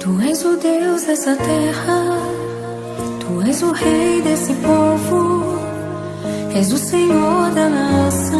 Tu és o Deus dessa terra, Tu és o Rei desse povo, és o Senhor da nação.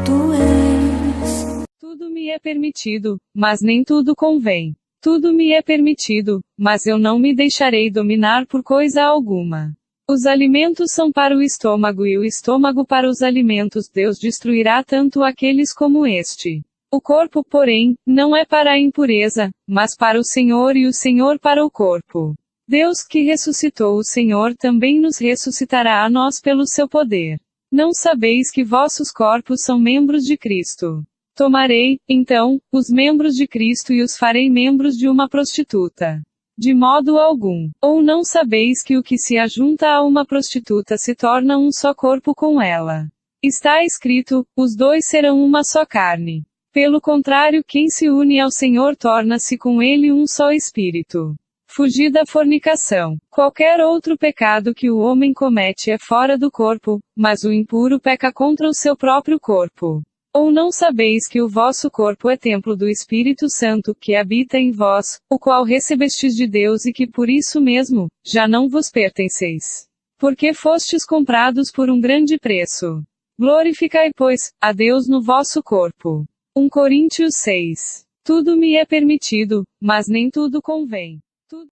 Tu és. Tudo me é permitido, mas nem tudo convém. Tudo me é permitido, mas eu não me deixarei dominar por coisa alguma. Os alimentos são para o estômago e o estômago para os alimentos. Deus destruirá tanto aqueles como este. O corpo, porém, não é para a impureza, mas para o Senhor e o Senhor para o corpo. Deus que ressuscitou o Senhor também nos ressuscitará a nós pelo seu poder. Não sabeis que vossos corpos são membros de Cristo? Tomarei, então, os membros de Cristo e os farei membros de uma prostituta. De modo algum. Ou não sabeis que o que se ajunta a uma prostituta se torna um só corpo com ela? Está escrito, os dois serão uma só carne. Pelo contrário, quem se une ao Senhor torna-se com ele um só espírito. Fugir da fornicação. Qualquer outro pecado que o homem comete é fora do corpo, mas o impuro peca contra o seu próprio corpo. Ou não sabeis que o vosso corpo é templo do Espírito Santo, que habita em vós, o qual recebestes de Deus e que por isso mesmo, já não vos pertenceis? Porque fostes comprados por um grande preço. Glorificai, pois, a Deus no vosso corpo. 1 Coríntios 6. Tudo me é permitido, mas nem tudo convém.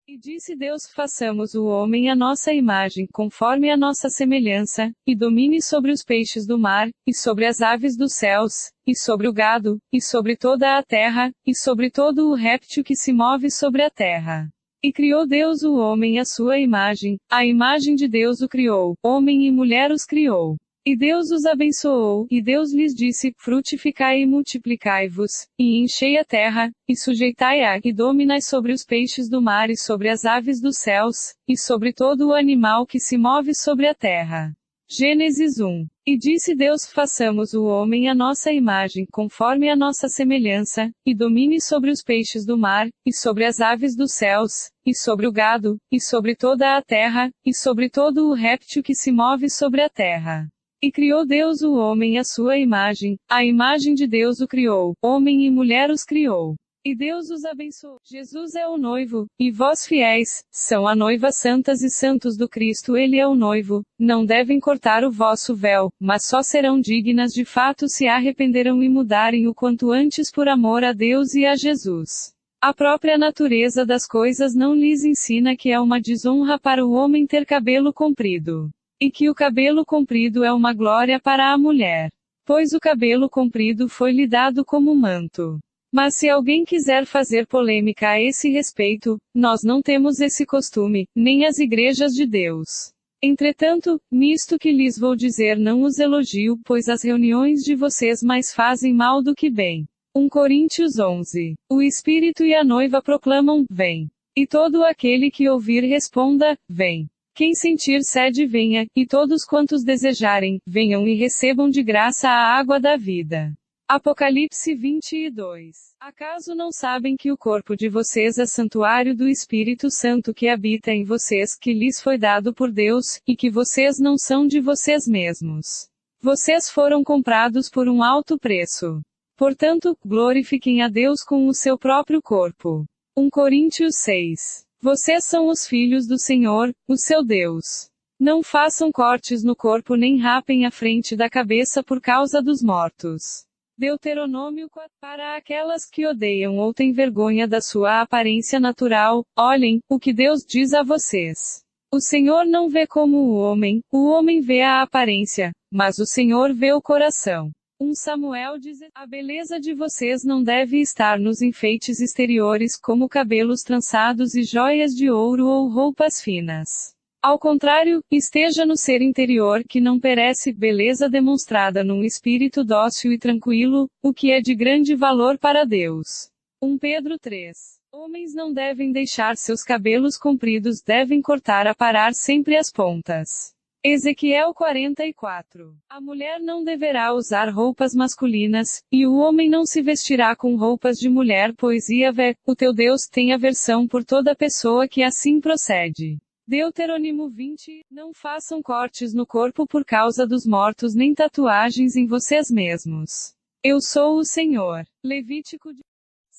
E disse Deus: façamos o homem à nossa imagem, conforme a nossa semelhança, e domine sobre os peixes do mar, e sobre as aves dos céus, e sobre o gado, e sobre toda a terra, e sobre todo o réptil que se move sobre a terra. E criou Deus o homem à sua imagem, a imagem de Deus o criou, homem e mulher os criou. E Deus os abençoou, e Deus lhes disse: frutificai e multiplicai-vos, e enchei a terra, e sujeitai-a, e dominai sobre os peixes do mar e sobre as aves dos céus, e sobre todo o animal que se move sobre a terra. Gênesis 1. E disse Deus: façamos o homem à nossa imagem, conforme a nossa semelhança, e domine sobre os peixes do mar, e sobre as aves dos céus, e sobre o gado, e sobre toda a terra, e sobre todo o réptil que se move sobre a terra. E criou Deus o homem à sua imagem, a imagem de Deus o criou, homem e mulher os criou. E Deus os abençoou. Jesus é o noivo, e vós fiéis, são a noiva santas e santos do Cristo. Ele é o noivo, não devem cortar o vosso véu, mas só serão dignas de fato se arrependerão e mudarem o quanto antes por amor a Deus e a Jesus. A própria natureza das coisas não lhes ensina que é uma desonra para o homem ter cabelo comprido. E que o cabelo comprido é uma glória para a mulher. Pois o cabelo comprido foi-lhe dado como manto. Mas se alguém quiser fazer polêmica a esse respeito, nós não temos esse costume, nem as igrejas de Deus. Entretanto, nisto que lhes vou dizer não os elogio, pois as reuniões de vocês mais fazem mal do que bem. 1 Coríntios 11. O Espírito e a noiva proclamam: vem. E todo aquele que ouvir responda: vem. Quem sentir sede venha, e todos quantos desejarem, venham e recebam de graça a água da vida. Apocalipse 22. Acaso não sabem que o corpo de vocês é santuário do Espírito Santo que habita em vocês, que lhes foi dado por Deus, e que vocês não são de vocês mesmos? Vocês foram comprados por um alto preço. Portanto, glorifiquem a Deus com o seu próprio corpo. 1 Coríntios 6. Vocês são os filhos do Senhor, o seu Deus. Não façam cortes no corpo nem rapem a frente da cabeça por causa dos mortos. Deuteronômio 4. Para aquelas que odeiam ou têm vergonha da sua aparência natural, olhem, o que Deus diz a vocês. O Senhor não vê como o homem vê a aparência, mas o Senhor vê o coração. 1 Samuel diz: a beleza de vocês não deve estar nos enfeites exteriores como cabelos trançados e joias de ouro ou roupas finas. Ao contrário, esteja no ser interior que não perece, beleza demonstrada num espírito dócil e tranquilo, o que é de grande valor para Deus. 1 Pedro 3. Homens não devem deixar seus cabelos compridos, devem cortar a parar sempre as pontas. Ezequiel 44. A mulher não deverá usar roupas masculinas, e o homem não se vestirá com roupas de mulher, pois Yahvé, o teu Deus, tem aversão por toda pessoa que assim procede. Deuteronômio 20. Não façam cortes no corpo por causa dos mortos nem tatuagens em vocês mesmos. Eu sou o Senhor. Levítico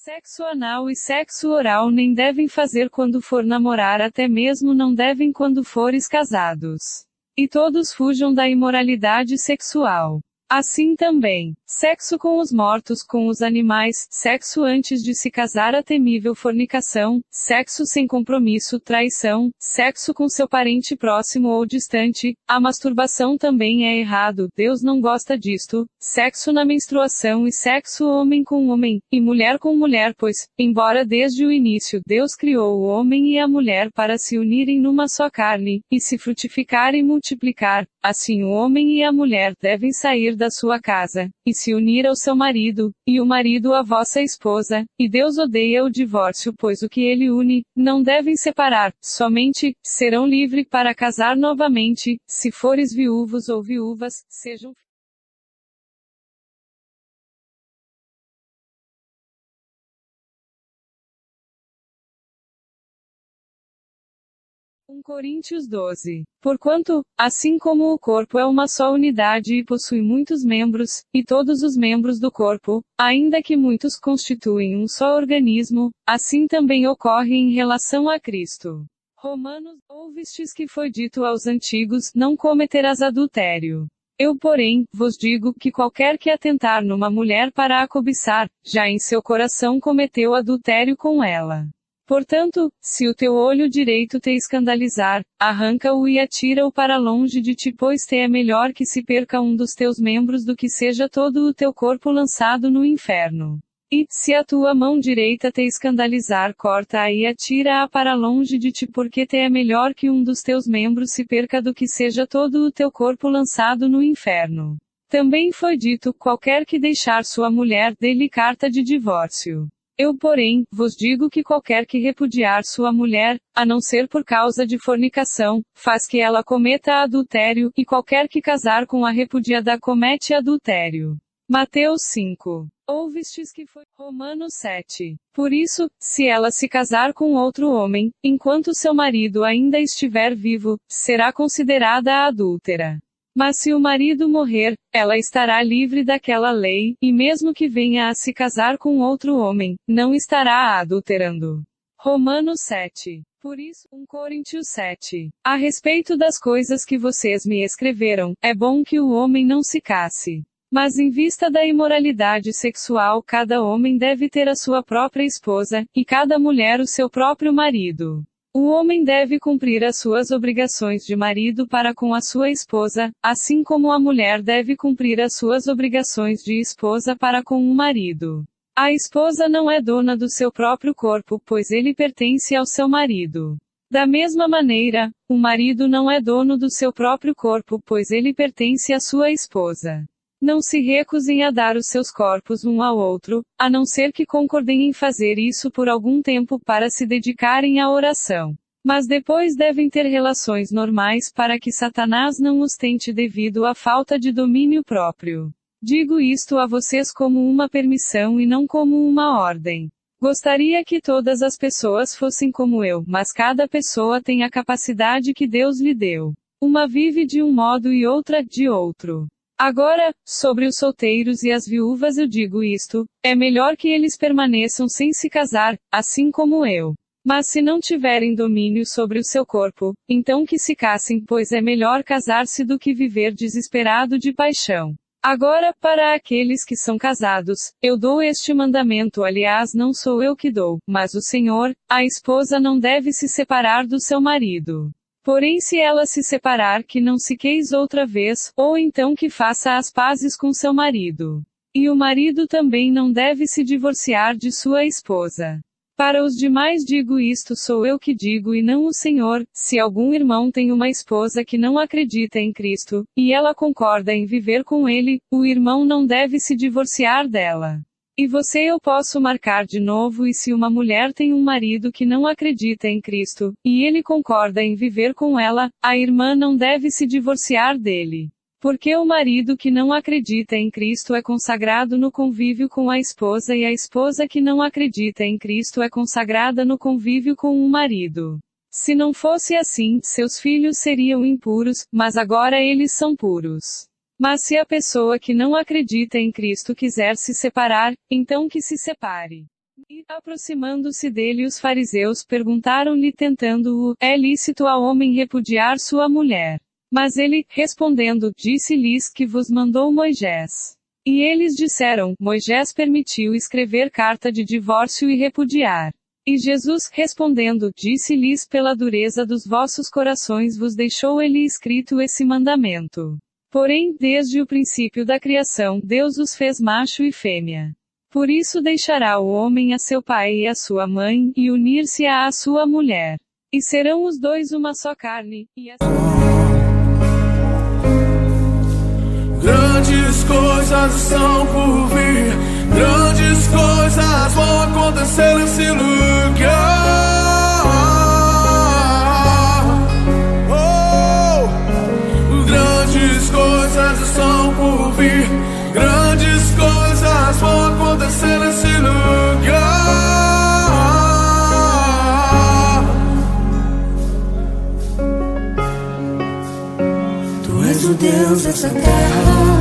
Sexo anal e sexo oral nem devem fazer quando for namorar, até mesmo não devem quando fores casados. E todos fujam da imoralidade sexual. Assim também, sexo com os mortos, com os animais, sexo antes de se casar, a temível fornicação, sexo sem compromisso, traição, sexo com seu parente próximo ou distante, a masturbação também é errado, Deus não gosta disto, sexo na menstruação e sexo homem com homem, e mulher com mulher, pois, embora desde o início Deus criou o homem e a mulher para se unirem numa só carne, e se frutificar e multiplicar, assim o homem e a mulher devem sair da sua casa, e se unir ao seu marido, e o marido à vossa esposa, e Deus odeia o divórcio, pois o que ele une, não devem separar, somente, serão livres para casar novamente, se fores viúvos ou viúvas, sejam 1 Coríntios 12. Porquanto, assim como o corpo é uma só unidade e possui muitos membros, e todos os membros do corpo, ainda que muitos constituem um só organismo, assim também ocorre em relação a Cristo. Romanos, ouvistes que foi dito aos antigos, não cometerás adultério. Eu, porém, vos digo que qualquer que atentar numa mulher para a cobiçar, já em seu coração cometeu adultério com ela. Portanto, se o teu olho direito te escandalizar, arranca-o e atira-o para longe de ti, pois te é melhor que se perca um dos teus membros do que seja todo o teu corpo lançado no inferno. E, se a tua mão direita te escandalizar, corta-a e atira-a para longe de ti, porque te é melhor que um dos teus membros se perca do que seja todo o teu corpo lançado no inferno. Também foi dito, qualquer que deixar sua mulher, dê-lhe carta de divórcio. Eu, porém, vos digo que qualquer que repudiar sua mulher, a não ser por causa de fornicação, faz que ela cometa adultério, e qualquer que casar com a repudiada comete adultério. Mateus 5. Ouvistes que foi. Romanos 7. Por isso, se ela se casar com outro homem, enquanto seu marido ainda estiver vivo, será considerada adúltera. Mas se o marido morrer, ela estará livre daquela lei, e mesmo que venha a se casar com outro homem, não estará adulterando. Romanos 7. Por isso, 1 Coríntios 7. A respeito das coisas que vocês me escreveram, é bom que o homem não se case. Mas em vista da imoralidade sexual, cada homem deve ter a sua própria esposa, e cada mulher o seu próprio marido. O homem deve cumprir as suas obrigações de marido para com a sua esposa, assim como a mulher deve cumprir as suas obrigações de esposa para com o marido. A esposa não é dona do seu próprio corpo, pois ele pertence ao seu marido. Da mesma maneira, o marido não é dono do seu próprio corpo, pois ele pertence à sua esposa. Não se recusem a dar os seus corpos um ao outro, a não ser que concordem em fazer isso por algum tempo para se dedicarem à oração. Mas depois devem ter relações normais para que Satanás não os tente devido à falta de domínio próprio. Digo isto a vocês como uma permissão e não como uma ordem. Gostaria que todas as pessoas fossem como eu, mas cada pessoa tem a capacidade que Deus lhe deu. Uma vive de um modo e outra de outro. Agora, sobre os solteiros e as viúvas eu digo isto, é melhor que eles permaneçam sem se casar, assim como eu. Mas se não tiverem domínio sobre o seu corpo, então que se casem, pois é melhor casar-se do que viver desesperado de paixão. Agora, para aqueles que são casados, eu dou este mandamento, aliás não sou eu que dou, mas o Senhor, a esposa não deve se separar do seu marido. Porém se ela se separar, que não se queis outra vez, ou então que faça as pazes com seu marido. E o marido também não deve se divorciar de sua esposa. Para os demais digo isto, sou eu que digo e não o Senhor, se algum irmão tem uma esposa que não acredita em Cristo, e ela concorda em viver com ele, o irmão não deve se divorciar dela. E você eu posso marcar de novo, e se uma mulher tem um marido que não acredita em Cristo, e ele concorda em viver com ela, a irmã não deve se divorciar dele. Porque o marido que não acredita em Cristo é consagrado no convívio com a esposa e a esposa que não acredita em Cristo é consagrada no convívio com o marido. Se não fosse assim, seus filhos seriam impuros, mas agora eles são puros. Mas se a pessoa que não acredita em Cristo quiser se separar, então que se separe. E, aproximando-se dele os fariseus perguntaram-lhe tentando-o, é lícito ao homem repudiar sua mulher? Mas ele, respondendo, disse-lhes que vos mandou Moisés. E eles disseram, Moisés permitiu escrever carta de divórcio e repudiar. E Jesus, respondendo, disse-lhes pela dureza dos vossos corações vos deixou ele escrito esse mandamento. Porém, desde o princípio da criação, Deus os fez macho e fêmea. Por isso deixará o homem a seu pai e a sua mãe, e unir-se-á à sua mulher. E serão os dois uma só carne, e assim... Grandes coisas estão por vir, grandes coisas vão acontecer nesse lugar. Oh, grandes coisas estão por vir, grandes coisas vão acontecer nesse lugar. Tu és o Deus dessa terra.